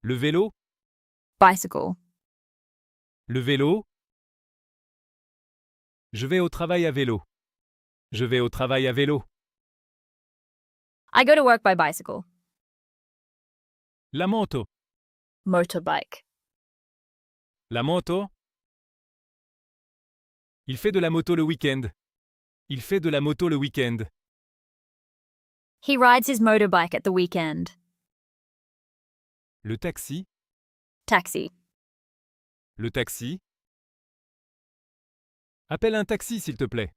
Le vélo. bicycle, Le vélo. Je vais au travail à vélo. Je vais au travail à vélo. I go to work by bicycle, La moto. motorbike, La moto. Il fait de la moto le week-end. Il fait de la moto le week-end. he rides his motorbike at the weekend, Le taxi. taxi, Le taxi. Appelle un taxi s'il te plaît.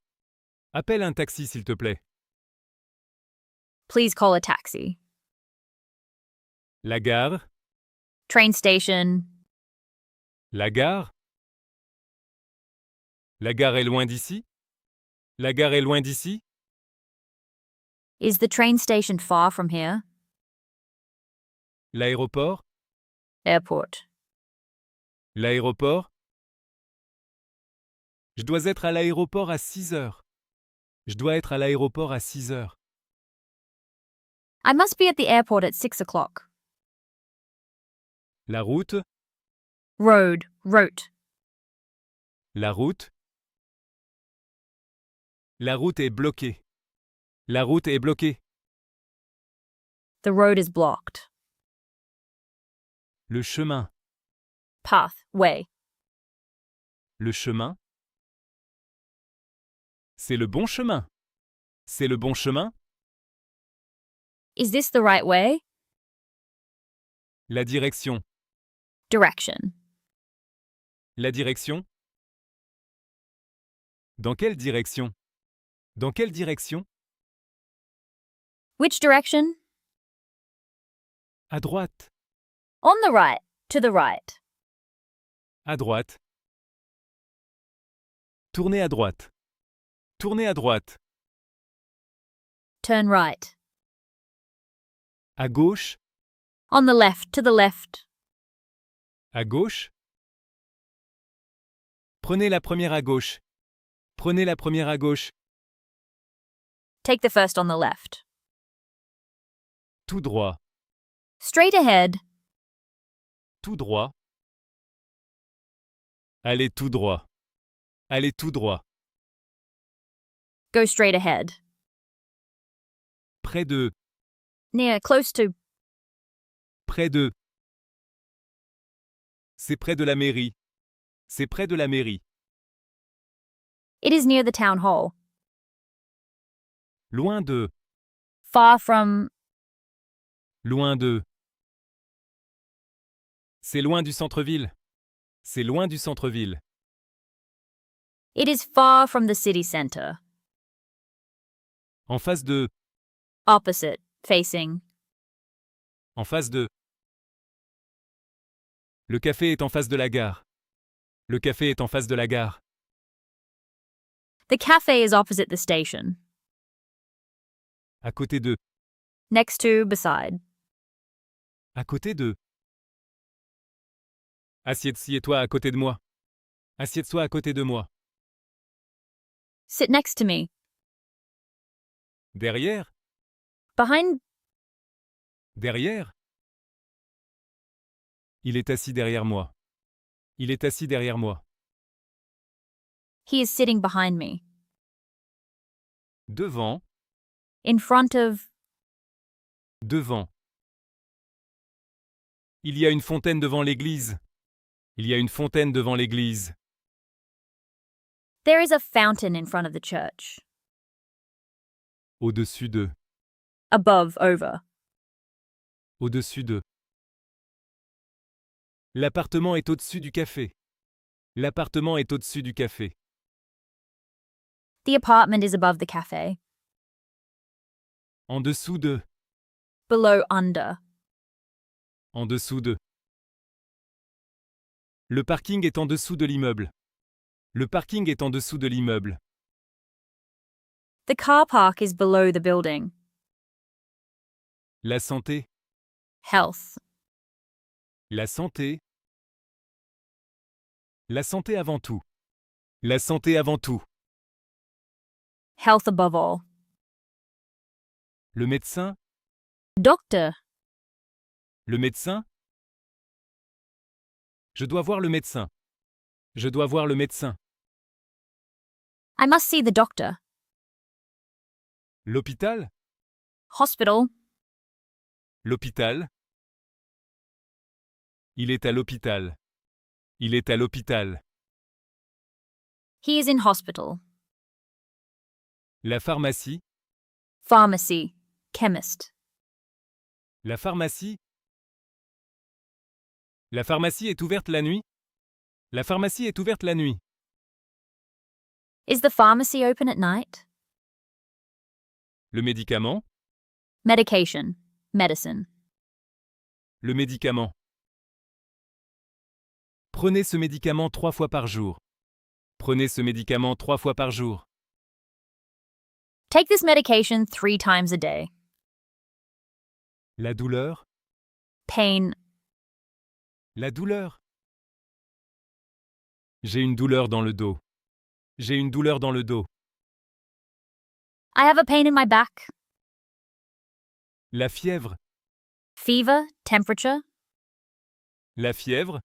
Appelle un taxi s'il te plaît. please call a taxi, La gare. train station, La gare. La gare est loin d'ici. La gare est loin d'ici. is the train station far from here? L'aéroport. Airport, L'aéroport. Je dois être à l'aéroport à 6 heures. Je dois être à l'aéroport à 6 heures. I must be at the airport at 6 o'clock. La route. Road, route, La route. La route est bloquée. La route est bloquée. the road is blocked. Le chemin. Path, way, Le chemin. C'est le bon chemin. C'est le bon chemin. is this the right way? La direction. Direction, La direction. Dans quelle direction? Dans quelle direction? which direction? À droite. On the right, to the right, À droite. Tournez à droite. Tournez à droite. turn right, À gauche. on the left, to the left, À gauche. Prenez la première à gauche. Prenez la première à gauche. take the first on the left, Tout droit. straight ahead, Tout droit. Allez tout droit. Allez tout droit. go straight ahead, Près de. near, close to, Près de. C'est près de la mairie. C'est près de la mairie. it is near the town hall, Loin de. far from, Loin de. C'est loin du centre-ville. C'est loin du centre-ville. it is far from the city centre, En face de. opposite, facing, En face de. Le café est en face de la gare. Le café est en face de la gare. the cafe is opposite the station, À côté de. next to, beside, À côté de. Assieds-toi à côté de moi. Assieds-toi à côté de moi. sit next to me, Derrière. behind, Derrière. Il est assis derrière moi. Il est assis derrière moi. he is sitting behind me, Devant. in front of, Devant. Il y a une fontaine devant l'église. Il y a une fontaine devant l'église. there is a fountain in front of the church, Au-dessus de. above, over, Au-dessus de. L'appartement est au-dessus du café. L'appartement est au-dessus du café. the apartment is above the cafe, En dessous de. below, under, En dessous de. Le parking est en dessous de l'immeuble. Le parking est en dessous de l'immeuble. the car park is below the building, La santé. health, La santé. La santé avant tout. La santé avant tout. health above all, Le médecin. doctor, Le médecin. Je dois voir le médecin. Je dois voir le médecin. I must see the doctor. L'hôpital? Hospital. L'hôpital? Il est à l'hôpital. Il est à l'hôpital. He is in hospital. La pharmacie? Pharmacy. Chemist. La pharmacie? La pharmacie est ouverte la nuit? La pharmacie est ouverte la nuit. Is the pharmacy open at night? Le médicament? Medication. Medicine. Le médicament. Prenez ce médicament 3 fois par jour. Prenez ce médicament 3 fois par jour. Take this medication 3 times a day. La douleur? Pain. La douleur. J'ai une douleur dans le dos. J'ai une douleur dans le dos. I have a pain in my back. La fièvre. Fever. Temperature. La fièvre.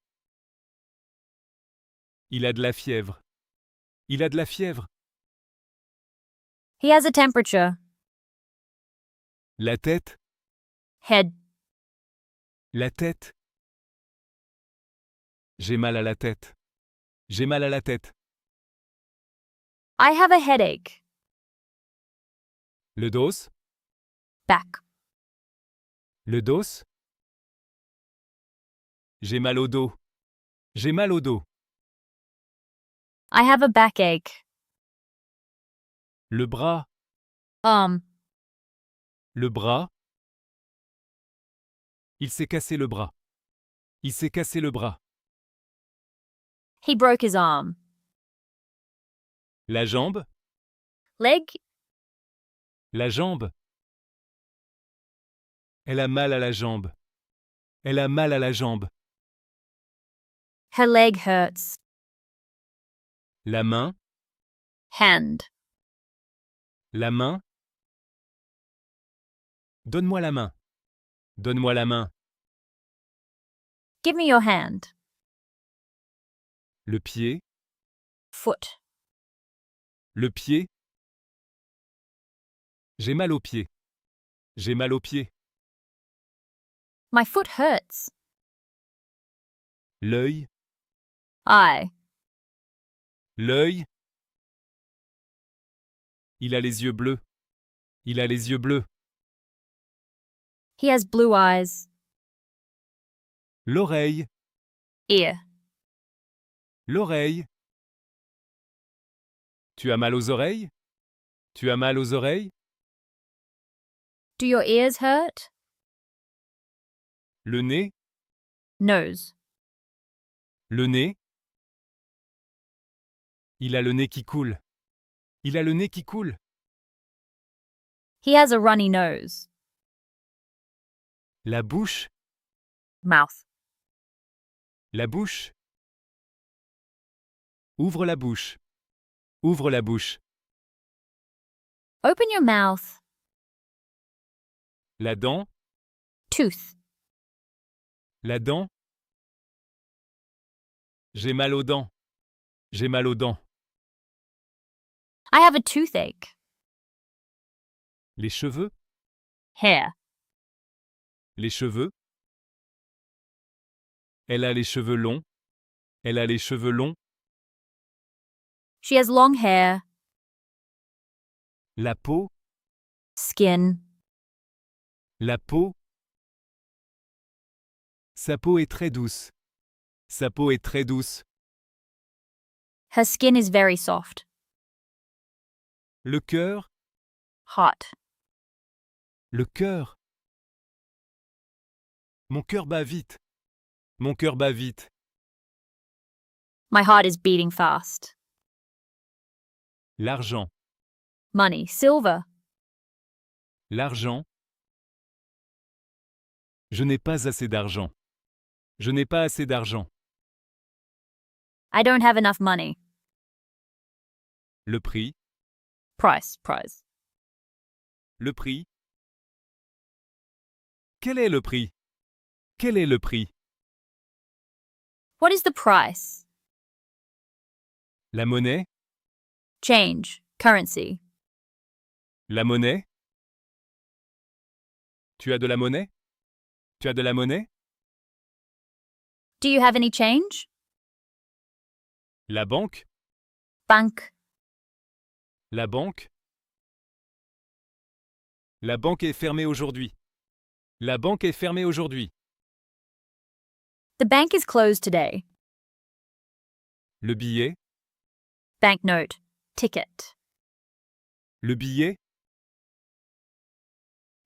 Il a de la fièvre. Il a de la fièvre. He has a temperature. La tête. Head. La tête. J'ai mal à la tête. J'ai mal à la tête. I have a headache. Le dos. Back. Le dos. J'ai mal au dos. J'ai mal au dos. I have a backache. Le bras. Le bras. Il s'est cassé le bras. Il s'est cassé le bras. He broke his arm. La jambe. Leg. La jambe. Elle a mal à la jambe. Elle a mal à la jambe. Her leg hurts. La main. Hand. La main. Donne-moi la main. Donne-moi la main. Give me your hand. Le pied. Foot. Le pied. J'ai mal au pied. J'ai mal au pied. My foot hurts. L'œil. Eye. L'œil. Il a les yeux bleus. Il a les yeux bleus. He has blue eyes. L'oreille. Ear. L'oreille. Tu as mal aux oreilles? Tu as mal aux oreilles? Do your ears hurt? Le nez. Nose. Le nez. Il a le nez qui coule. Il a le nez qui coule. He has a runny nose. La bouche. Mouth. La bouche. Ouvre la bouche. Ouvre la bouche. Open your mouth. La dent. Tooth. La dent. J'ai mal aux dents. J'ai mal aux dents. I have a toothache. Les cheveux. Hair. Les cheveux. Elle a les cheveux longs. Elle a les cheveux longs. She has long hair. La peau. Skin. La peau. Sa peau est très douce. Sa peau est très douce. Her skin is very soft. Le cœur. Hot. Le cœur. Mon cœur bat vite. Mon cœur bat vite. My heart is beating fast. L'argent. Money. Silver. L'argent. Je n'ai pas assez d'argent. Je n'ai pas assez d'argent. I don't have enough money. Le prix. Price. Price. Le prix. Quel est le prix? Quel est le prix? What is the price? La monnaie? Change. Currency. La monnaie? Tu as de la monnaie? Tu as de la monnaie? Do you have any change? La banque? Bank. La banque? La banque est fermée aujourd'hui. La banque est fermée aujourd'hui. The bank is closed today. Le billet? Banknote. Ticket. Le billet?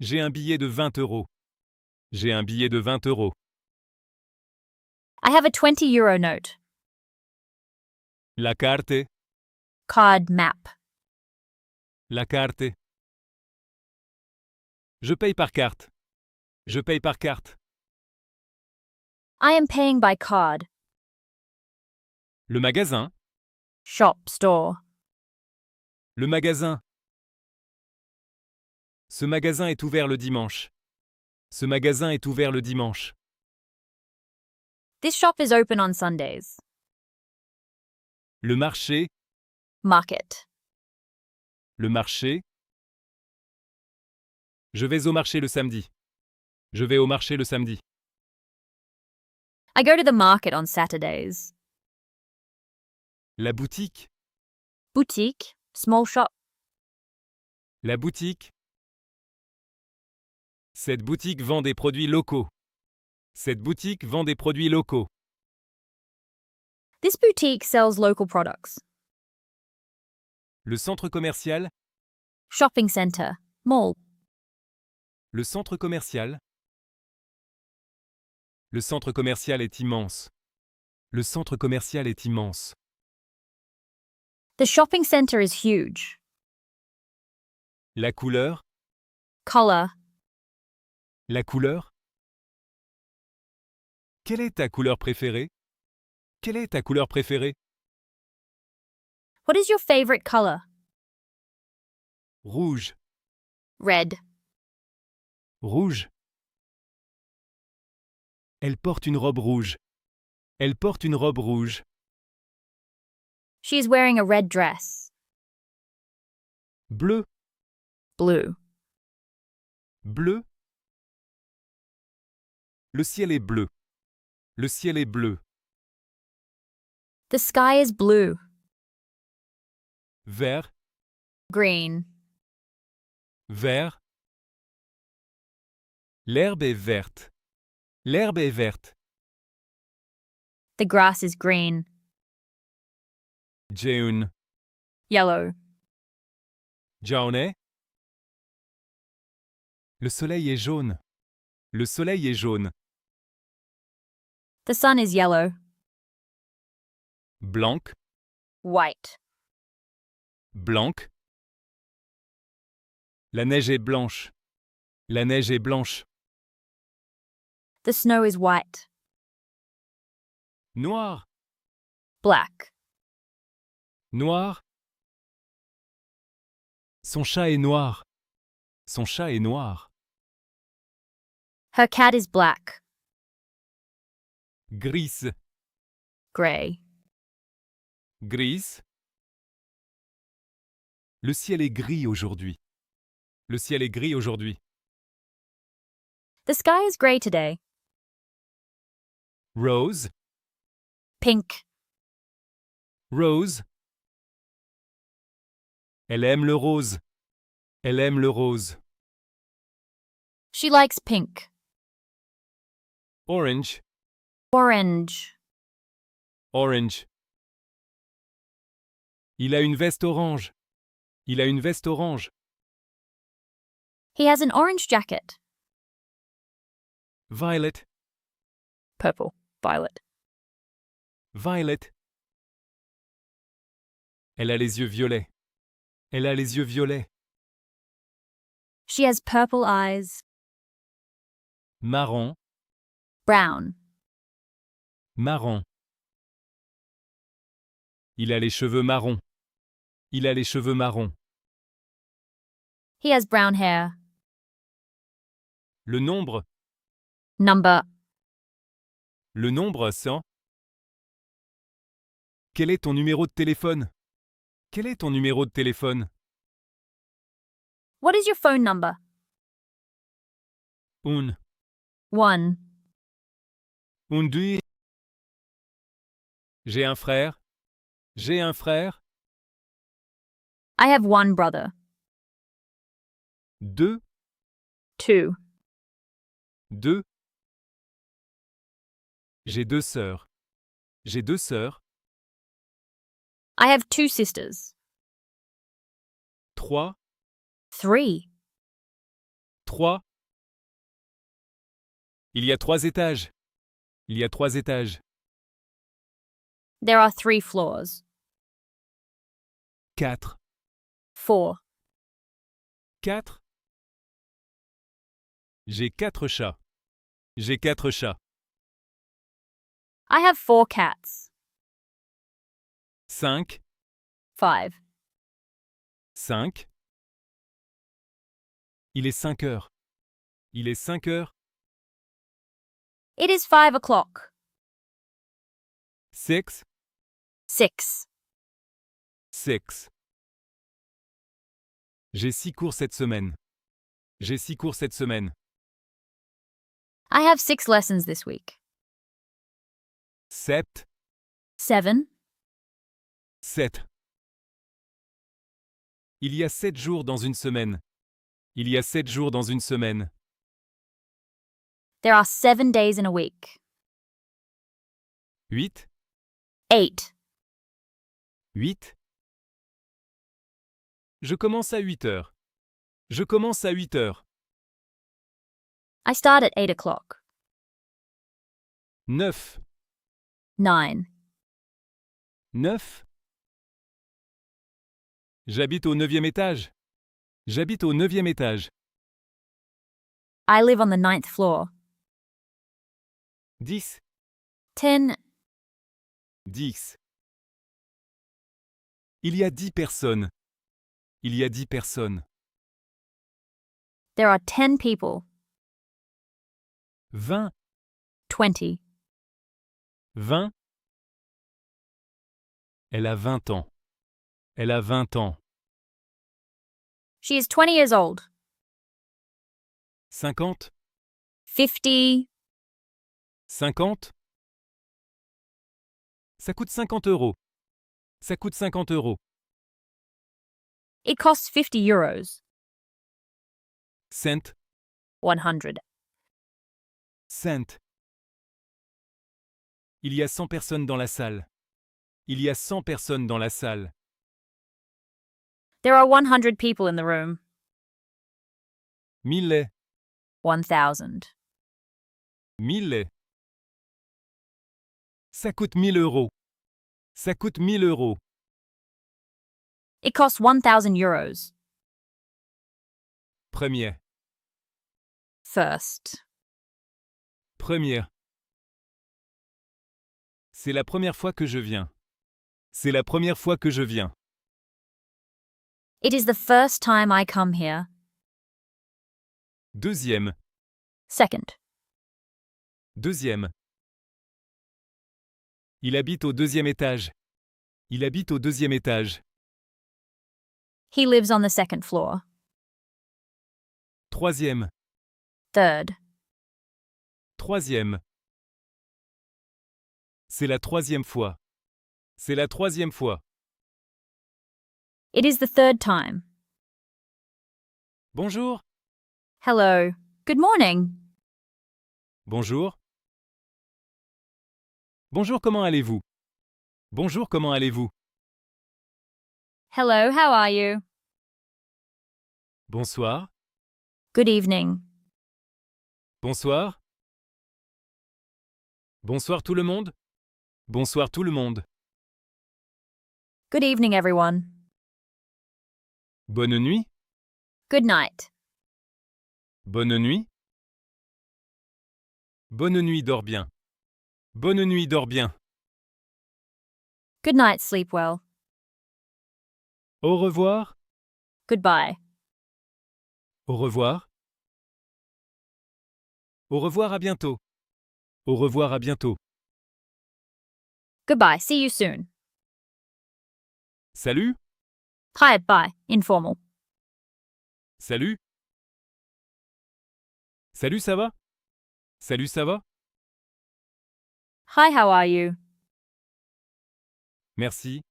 J'ai un billet de 20 euros. J'ai un billet de 20 euros. I have a 20 euro note. La carte? Card map. La carte. Je paye par carte. Je paye par carte. I am paying by card. Le magasin? Shop, store. Le magasin. Ce magasin est ouvert le dimanche. Ce magasin est ouvert le dimanche. This shop is open on Sundays. Le marché? Market. Le marché? Je vais au marché le samedi. Je vais au marché le samedi. I go to the market on Saturdays. La boutique? Boutique. Small shop. La boutique? Cette boutique vend des produits locaux. Cette boutique vend des produits locaux. This boutique sells local products. Le centre commercial? Shopping center. Mall. Le centre commercial? Le centre commercial est immense. Le centre commercial est immense. The shopping center is huge. La couleur? Color. La couleur? Quelle est ta couleur préférée? Quelle est ta couleur préférée? What is your favorite color? Rouge. Red. Rouge. Elle porte une robe rouge. Elle porte une robe rouge. She is wearing a red dress. Bleu. Blue. Bleu. Le ciel est bleu. Le ciel est bleu. The sky is blue. Vert. Green. Vert. L'herbe est verte. L'herbe est verte. The grass is green. Jaune. Yellow. Jaune. Le soleil est jaune. Le soleil est jaune. The sun is yellow. Blanc. White. Blanc. La neige est blanche. La neige est blanche. The snow is white. Noir. Black. Noir. Son chat est noir. Son chat est noir. Her cat is black. Grise. Gray. Grise. Le ciel est gris aujourd'hui. Le ciel est gris aujourd'hui. The sky is gray today. Rose. Pink. Rose. Elle aime le rose. Elle aime le rose. She likes pink. Orange. Orange. Orange. Il a une veste orange. Il a une veste orange. He has an orange jacket. Violet. Purple. Violet. Violet. Elle a les yeux violets. Elle a les yeux violets. She has purple eyes. Marron. Brown. Marron. Il a les cheveux marrons. Il a les cheveux marrons. He has brown hair. Le nombre. Number. Le nombre 100. Quel est ton numéro de téléphone? Quel est ton numéro de téléphone? What is your phone number? Un. 1. Un deux. J'ai un frère. J'ai un frère. I have one brother. Deux. 2. Deux. J'ai deux sœurs. J'ai deux sœurs. I have 2 sisters. Trois. 3. Trois. Il y a 3 étages. Il y a 3 étages. There are 3 floors. 4. 4. 4. J'ai 4 chats. J'ai 4 chats. I have 4 cats. 5. 5. 5. Il est 5 heures. Il est 5 heures. It is 5 o'clock. 6. 6. 6. J'ai 6 cours cette semaine. J'ai 6 cours cette semaine. I have 6 lessons this week. 7. 7. 7. Il y a 7 jours dans une semaine. Il y a 7 jours dans une semaine. There are 7 days in a week. 8. 8. 8. Je commence à 8 heures. Je commence à 8 heures. I start at 8 o'clock. 9. 9. 9. J'habite au 9e étage. J'habite au 9e étage. I live on the 9th floor. 10. 10. 10. Il y a 10 personnes. Il y a 10 personnes. There are 10 people. 20. 20. 20. Elle a 20 ans. Elle a 20 ans. She is 20 years old. 50. 50. 50. Ça coûte 50 euros. Ça coûte 50 euros. It costs 50 euros. Cent. 100. Cent. Il y a 100 personnes dans la salle. Il y a 100 personnes dans la salle. There are 100 people in the room. 1000. 1000. 1000. Ça coûte 1000 euros. Ça coûte 1000 euros. It costs 1000 euros. Premier. First. Première. C'est la première fois que je viens. C'est la première fois que je viens. It is the first time I come here. Deuxième. Second. Deuxième. Il habite au 2e étage. Il habite au 2e étage. He lives on the 2nd floor. Troisième. Third. Troisième. C'est la 3e fois. C'est la 3e fois. It is the 3rd time. Bonjour. Hello. Good morning. Bonjour. Bonjour, comment allez-vous? Bonjour, comment allez-vous? Hello, how are you? Bonsoir. Good evening. Bonsoir. Bonsoir tout le monde. Bonsoir tout le monde. Good evening, everyone. Bonne nuit. Good night. Bonne nuit. Bonne nuit, dors bien. Bonne nuit, dors bien. Good night, sleep well. Au revoir. Goodbye. Au revoir. Au revoir, à bientôt. Au revoir, à bientôt. Goodbye, see you soon. Salut. Hi, bye. Informal. Salut. Salut, ça va? Salut, ça va? Hi, how are you? Merci.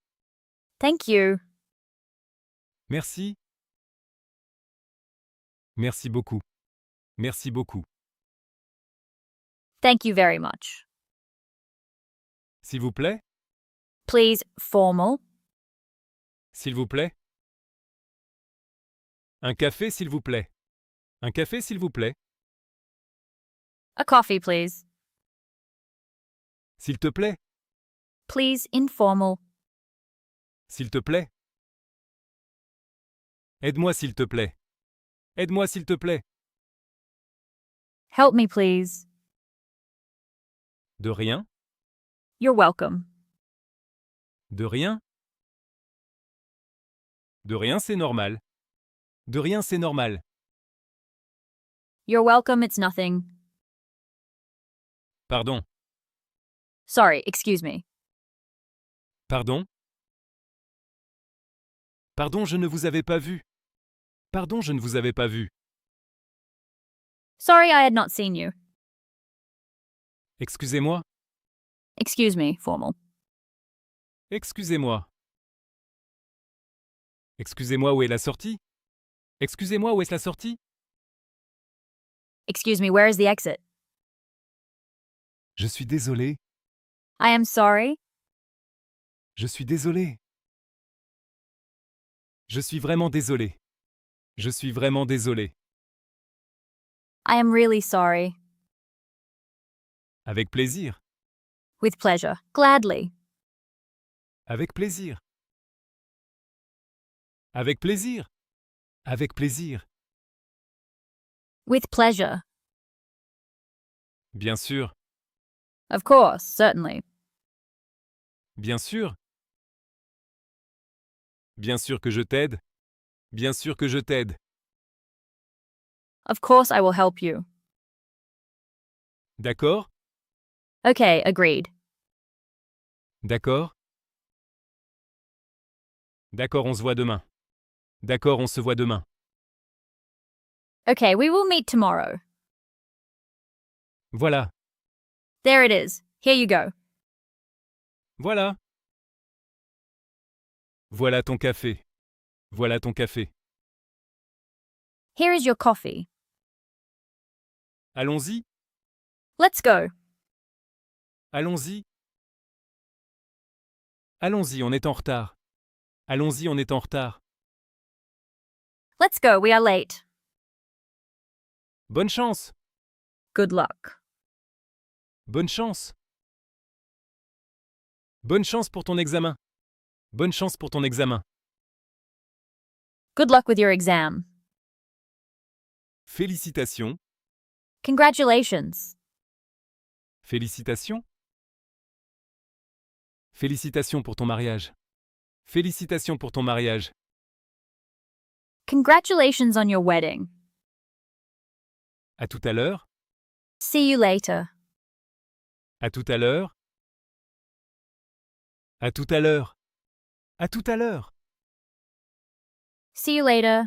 Thank you. Merci. Merci beaucoup. Merci beaucoup. Thank you very much. S'il vous plaît? Please, formal. S'il vous plaît? Un café, s'il vous plaît. Un café, s'il vous plaît. A coffee, please. S'il te plaît. Please, informal. S'il te plaît. Aide-moi, s'il te plaît. Aide-moi, s'il te plaît. Help me, please. De rien. You're welcome. De rien. De rien, c'est normal. De rien, c'est normal. You're welcome, it's nothing. Pardon. Sorry, excuse me. Pardon? Pardon, je ne vous avais pas vu. Pardon, je ne vous avais pas vu. Sorry, I had not seen you. Excusez-moi. Excuse me, formal. Excusez-moi. Excusez-moi, où est la sortie? Excusez-moi, où est la sortie? Excuse me, where is the exit? Je suis désolé. I am sorry. Je suis désolé. Je suis vraiment désolé. Je suis vraiment désolé. I am really sorry. Avec plaisir. With pleasure. Gladly. Avec plaisir. Avec plaisir. Avec plaisir. With pleasure. Bien sûr. Of course, certainly. Bien sûr. Bien sûr que je t'aide. Bien sûr que je t'aide. Of course, I will help you. D'accord? Okay, agreed. D'accord? D'accord, on se voit demain. D'accord, on se voit demain. Okay, we will meet tomorrow. Voilà. There it is. Here you go. Voilà. Voilà ton café. Voilà ton café. Here is your coffee. Allons-y. Let's go. Allons-y. Allons-y, on est en retard. Allons-y, on est en retard. Let's go, we are late. Bonne chance. Good luck. Bonne chance. Bonne chance pour ton examen. Bonne chance pour ton examen. Good luck with your exam. Félicitations. Congratulations. Félicitations. Félicitations pour ton mariage. Félicitations pour ton mariage. Congratulations on your wedding. À tout à l'heure. See you later. À tout à l'heure. À tout à l'heure. À tout à l'heure. See you later.